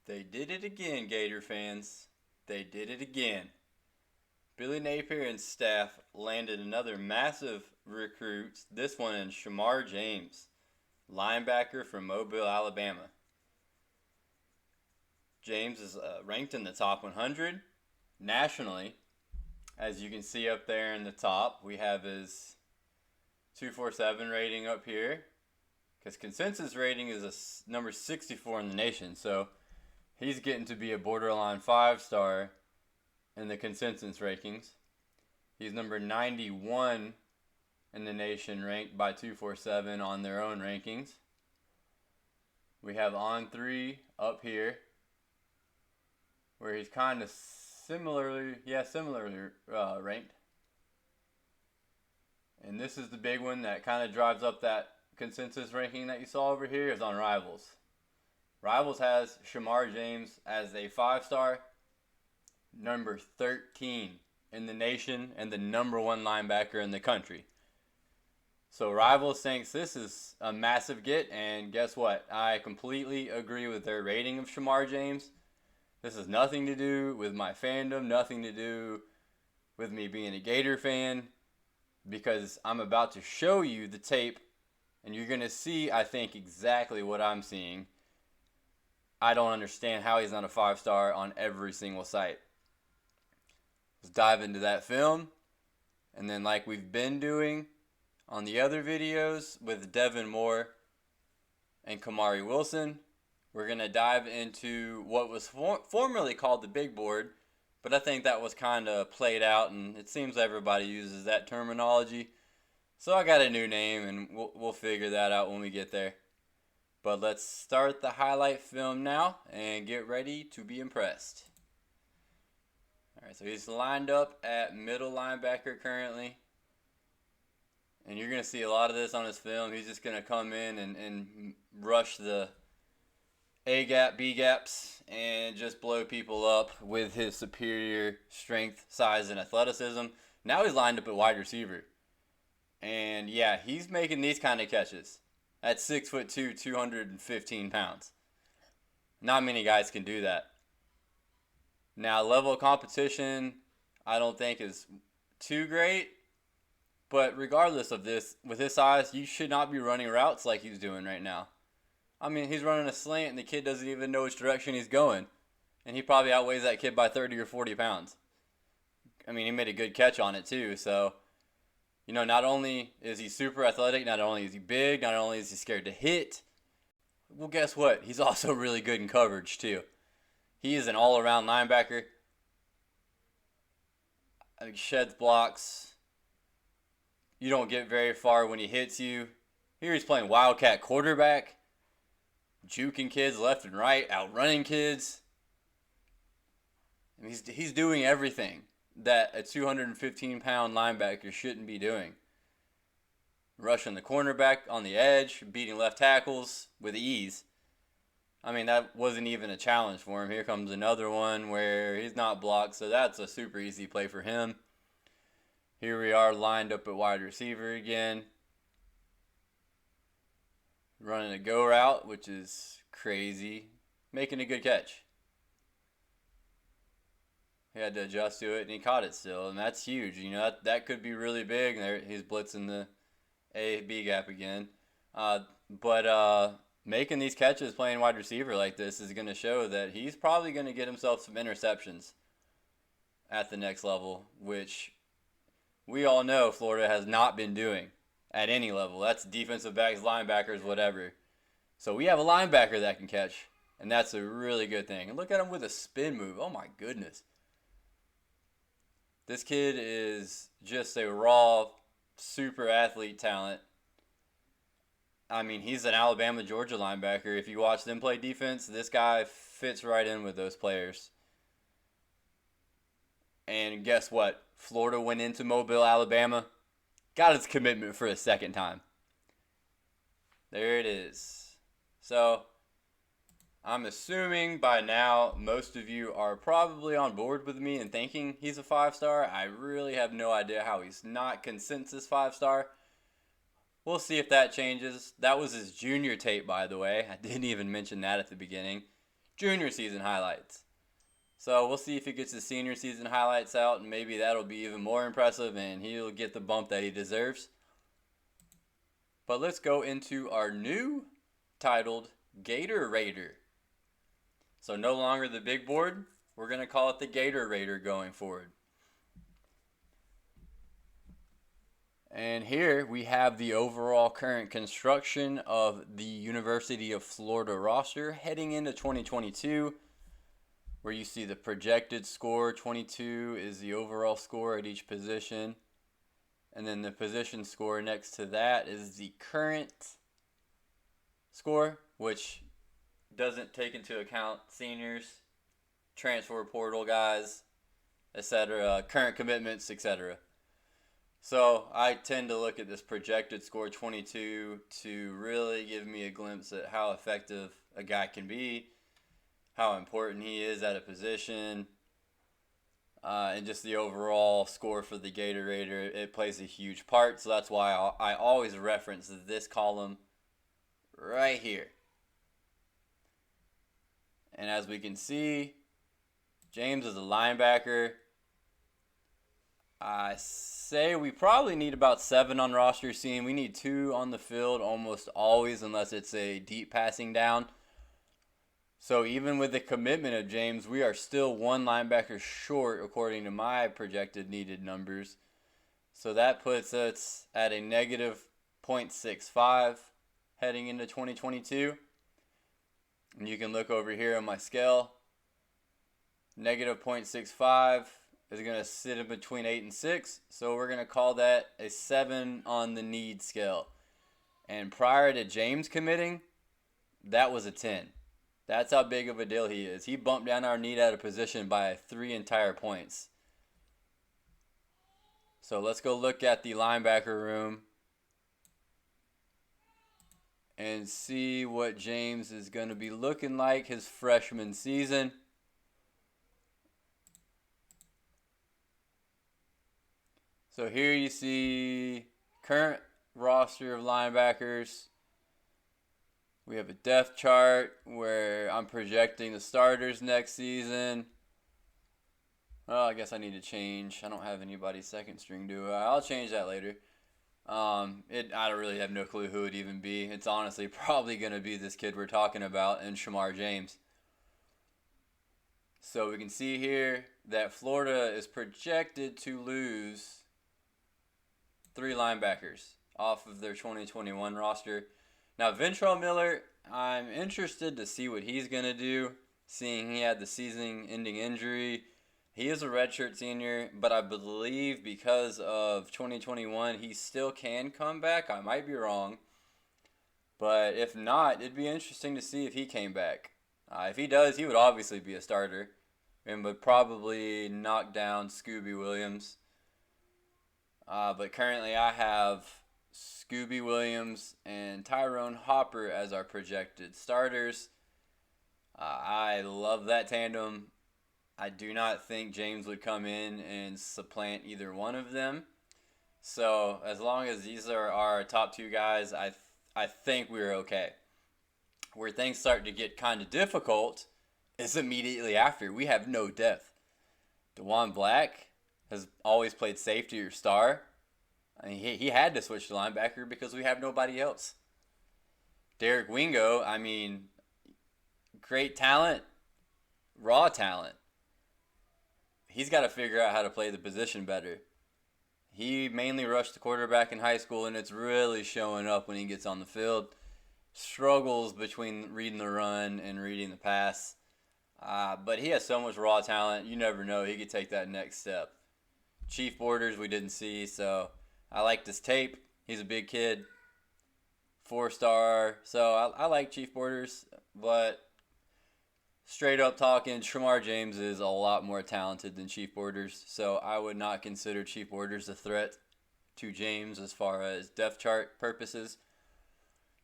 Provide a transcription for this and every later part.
They did it again, Gator fans. They did it again. Billy Napier and staff landed another massive recruit, this one in Shemar James, linebacker from Mobile, Alabama. James is ranked in the top 100 nationally. As you can see up there in the top, we have his 247 rating up here. Because consensus rating is a number 64 in the nation. So he's getting to be a borderline 5-star in the consensus rankings. He's number 91 in the nation, ranked by 247 on their own rankings. We have On 3 up here, where he's kind of similarly ranked. And this is the big one that kind of drives up that consensus ranking that you saw over here, is on Rivals. Rivals has Shemar James as a 5-star, number 13 in the nation, and the number 1 linebacker in the country. So Rivals thinks this is a massive get, and guess what? I completely agree with their rating of Shemar James. This has nothing to do with my fandom, nothing to do with me being a Gator fan, because I'm about to show you the tape, and you're going to see, I think, exactly what I'm seeing. I don't understand how he's not a 5-star on every single site. Let's dive into that film, and then like we've been doing on the other videos with Devin Moore and Kamari Wilson, we're going to dive into what was formerly called the big board, but I think that was kind of played out, and it seems everybody uses that terminology. So I got a new name, and we'll figure that out when we get there. But let's start the highlight film now and get ready to be impressed. All right, so he's lined up at middle linebacker currently. And you're going to see a lot of this on his film. He's just going to come in and rush the A-gap, B-gaps, and just blow people up with his superior strength, size, and athleticism. Now he's lined up at wide receiver. And yeah, he's making these kind of catches at 6'2", 215 pounds. Not many guys can do that. Now, level of competition, I don't think is too great. But regardless of this, with his size, you should not be running routes like he's doing right now. I mean, he's running a slant, and the kid doesn't even know which direction he's going. And he probably outweighs that kid by 30 or 40 pounds. I mean, he made a good catch on it, too. So, you know, not only is he super athletic, not only is he big, not only is he scared to hit, well, guess what? He's also really good in coverage, too. He is an all-around linebacker. He sheds blocks. You don't get very far when he hits you. Here he's playing Wildcat quarterback, juking kids left and right, outrunning kids. And he's doing everything that a 215-pound linebacker shouldn't be doing. Rushing the cornerback on the edge, beating left tackles with ease. I mean, that wasn't even a challenge for him. Here comes another one where he's not blocked, so that's a super easy play for him. Here we are lined up at wide receiver again. Running a go route, which is crazy. Making a good catch. He had to adjust to it, and he caught it still, and that's huge. You know, that could be really big. There, he's blitzing the A-B gap again. But making these catches playing wide receiver like this is going to show that he's probably going to get himself some interceptions at the next level, which we all know Florida has not been doing at any level. That's defensive backs, linebackers, whatever. So we have a linebacker that can catch, and that's a really good thing. And look at him with a spin move. Oh, my goodness. This kid is just a raw, super athlete talent. I mean, he's an Alabama, Georgia linebacker. If you watch them play defense, this guy fits right in with those players. And guess what? Florida went into Mobile, Alabama, got his commitment for a second time. There it is. So, I'm assuming by now most of you are probably on board with me and thinking he's a 5-star. I really have no idea how he's not consensus 5-star. We'll see if that changes. That was his junior tape, by the way. I didn't even mention that at the beginning. junior season highlights. So we'll see if he gets his senior season highlights out, and maybe that'll be even more impressive, and he'll get the bump that he deserves. But let's go into our new titled Gator Raider. So no longer the big board, we're going to call it the Gator Raider going forward. And here we have the overall current construction of the University of Florida roster heading into 2022, where you see the projected score. 22 is the overall score at each position. And then the position score next to that is the current score, which doesn't take into account seniors, transfer portal guys, etc., current commitments, etc. So I tend to look at this projected score 22 to really give me a glimpse at how effective a guy can be, how important he is at a position, and just the overall score for the Gator Raider. It plays a huge part, so that's why I always reference this column right here. And as we can see, James is a linebacker. I say we probably need about 7 on roster scene. We need 2 on the field almost always, unless it's a deep passing down. So even with the commitment of James, we are still 1 linebacker short according to my projected needed numbers. So that puts us at a negative 0.65 heading into 2022. And you can look over here on my scale. Negative 0.65 is going to sit in between 8 and 6. So we're going to call that a 7 on the need scale. And prior to James committing, that was a 10. That's how big of a deal he is. He bumped down our need at a position by 3 entire points. So let's go look at the linebacker room and see what James is going to be looking like his freshman season. So here you see current roster of linebackers. We have a depth chart where I'm projecting the starters next season. Well, I guess I need to change. I don't have anybody's second string, do I? I'll change that later. I don't really have no clue who it'd even be. It's honestly probably going to be this kid we're talking about in Shemar James. So we can see here that Florida is projected to lose 3 linebackers off of their 2021 roster. Now, Ventrell Miller, I'm interested to see what he's going to do, seeing he had the season-ending injury. He is a redshirt senior, but I believe because of 2021, he still can come back. I might be wrong. But if not, it'd be interesting to see if he came back. If he does, he would obviously be a starter and would probably knock down Scooby Williams. But currently I have Scooby Williams and Tyrone Hopper as our projected starters. I love that tandem. I do not think James would come in and supplant either one of them. So as long as these are our top 2 guys, I think we're okay. Where things start to get kind of difficult is immediately after. We have no depth. DeJuan Black has always played safety or star. I mean, he had to switch to linebacker because we have nobody else. Derek Wingo, I mean, great talent, raw talent. He's got to figure out how to play the position better. He mainly rushed the quarterback in high school, and it's really showing up when he gets on the field. Struggles between reading the run and reading the pass. But he has so much raw talent, you never know. He could take that next step. Chief Borders we didn't see, so I liked his tape. He's a big kid. 4-star. So I like Chief Borders, but straight up talking, Shemar James is a lot more talented than Chief Borders, so I would not consider Chief Borders a threat to James as far as depth chart purposes.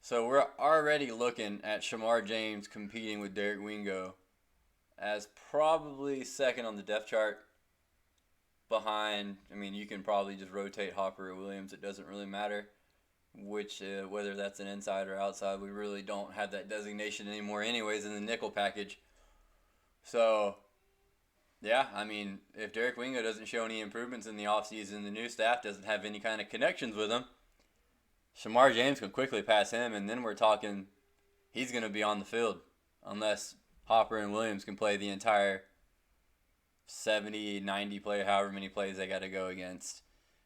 So we're already looking at Shemar James competing with Derek Wingo as probably second on the depth chart behind. I mean, you can probably just rotate Hopper or Williams. It doesn't really matter whether that's an inside or outside. We really don't have that designation anymore anyways in the nickel package. So, yeah, I mean, if Derek Wingo doesn't show any improvements in the offseason, the new staff doesn't have any kind of connections with him, Shemar James can quickly pass him, and then we're talking he's going to be on the field unless Hopper and Williams can play the entire 70, 90 play, however many plays they got to go against,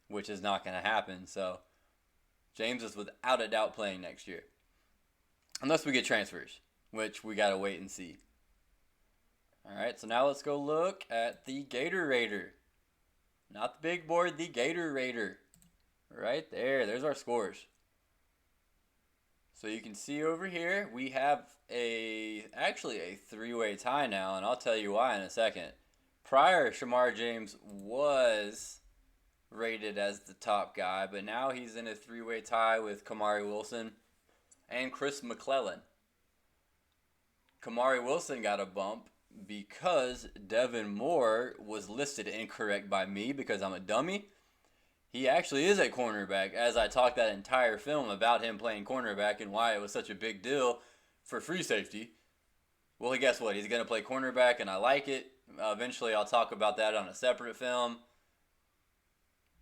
which is not going to happen. So James is without a doubt playing next year. Unless we get transfers, which we got to wait and see. All right, so now let's go look at the Gator Raider. Not the big board, the Gator Raider. Right there, there's our scores. So you can see over here, we have actually a three-way tie now, and I'll tell you why in a second. Prior, Shemar James was rated as the top guy, but now he's in a three-way tie with Kamari Wilson and Chris McClellan. Kamari Wilson got a bump because Devin Moore was listed incorrect by me because I'm a dummy. He actually is a cornerback, as I talked that entire film about him playing cornerback and why it was such a big deal for free safety. Well, guess what? He's going to play cornerback, and I like it. Eventually, I'll talk about that on a separate film.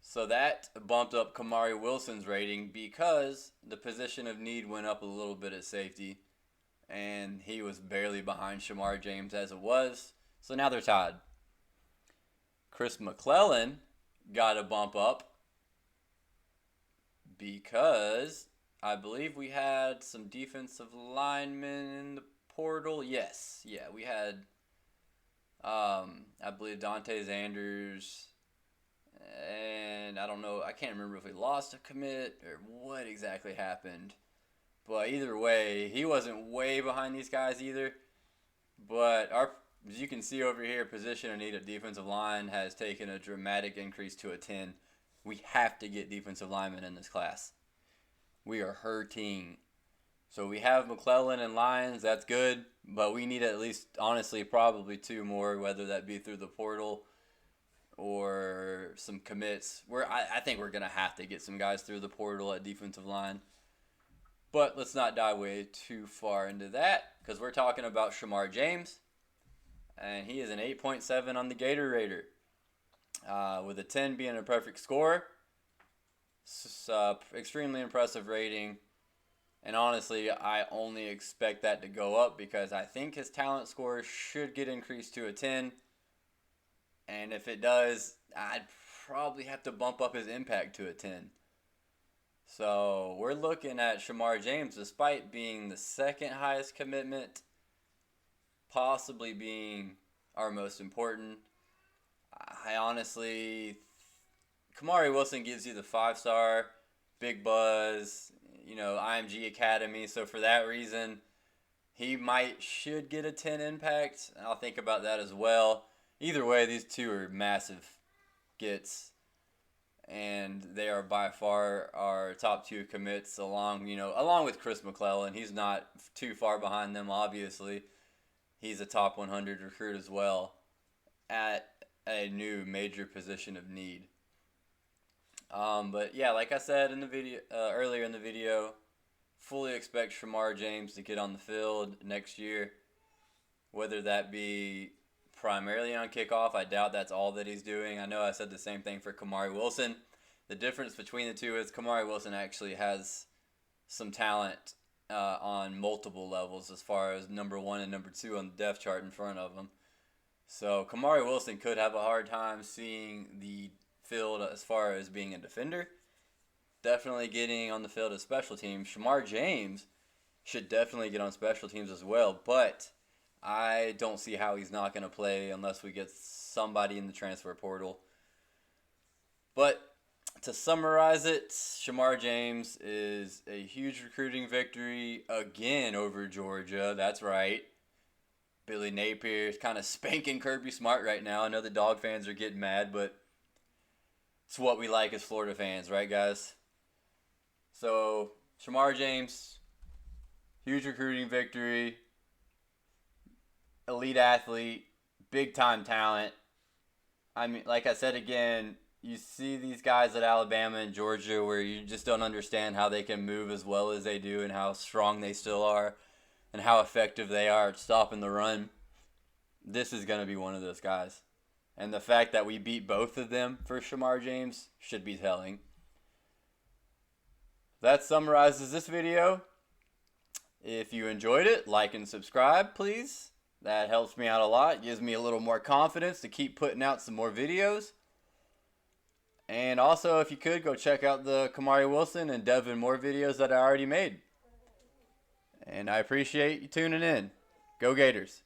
So that bumped up Kamari Wilson's rating because the position of need went up a little bit at safety, and he was barely behind Shemar James as it was. So now they're tied. Chris McClellan got a bump up because I believe we had some defensive linemen in the portal. Yes. Yeah, we had, I believe, Dante Zanders. And I don't know, I can't remember if we lost a commit or what exactly happened. But either way, he wasn't way behind these guys either. But as you can see over here, position of need of defensive line has taken a dramatic increase to a 10. We have to get defensive linemen in this class. We are hurting. So we have McClellan and Lyons, that's good. But we need at least, honestly, probably two more, whether that be through the portal or some commits. I think we're going to have to get some guys through the portal at defensive line. But let's not dive way too far into that because we're talking about Shemar James. And he is an 8.7 on the Gator Raider. With a 10 being a perfect score. Extremely impressive rating. And honestly, I only expect that to go up because I think his talent score should get increased to a 10. And if it does, I'd probably have to bump up his impact to a 10. So we're looking at Shemar James, despite being the second highest commitment, possibly being our most important. I honestly, Kamari Wilson gives you the 5-star, big buzz, IMG Academy. So for that reason, he should get a 10 impact. I'll think about that as well. Either way, these two are massive gets, and they are by far our top two commits along with Chris McClellan. He's not too far behind them, obviously. He's a top 100 recruit as well at a new major position of need. But yeah, like I said in the video earlier in the video, fully expect Shemar James to get on the field next year, whether that be primarily on kickoff. I doubt that's all that he's doing. I know I said the same thing for Kamari Wilson. The difference between the two is Kamari Wilson actually has some talent on multiple levels as far as number 1 and number 2 on the depth chart in front of him. So Kamari Wilson could have a hard time seeing the field as far as being a defender. Definitely getting on the field as special teams. Shemar James should definitely get on special teams as well, but I don't see how he's not going to play unless we get somebody in the transfer portal. But to summarize it, Shemar James is a huge recruiting victory again over Georgia. That's right. Billy Napier is kind of spanking Kirby Smart right now. I know the Dog fans are getting mad, but it's what we like as Florida fans, right, guys? So, Shemar James, huge recruiting victory, elite athlete, big-time talent. I mean, like I said again, you see these guys at Alabama and Georgia where you just don't understand how they can move as well as they do and how strong they still are and how effective they are at stopping the run. this is going to be one of those guys. And the fact that we beat both of them for Shemar James should be telling. That summarizes this video. If you enjoyed it, like and subscribe, please. That helps me out a lot. Gives me a little more confidence to keep putting out some more videos. And also, if you could, go check out the Kamari Wilson and Devin Moore videos that I already made. And I appreciate you tuning in. Go Gators.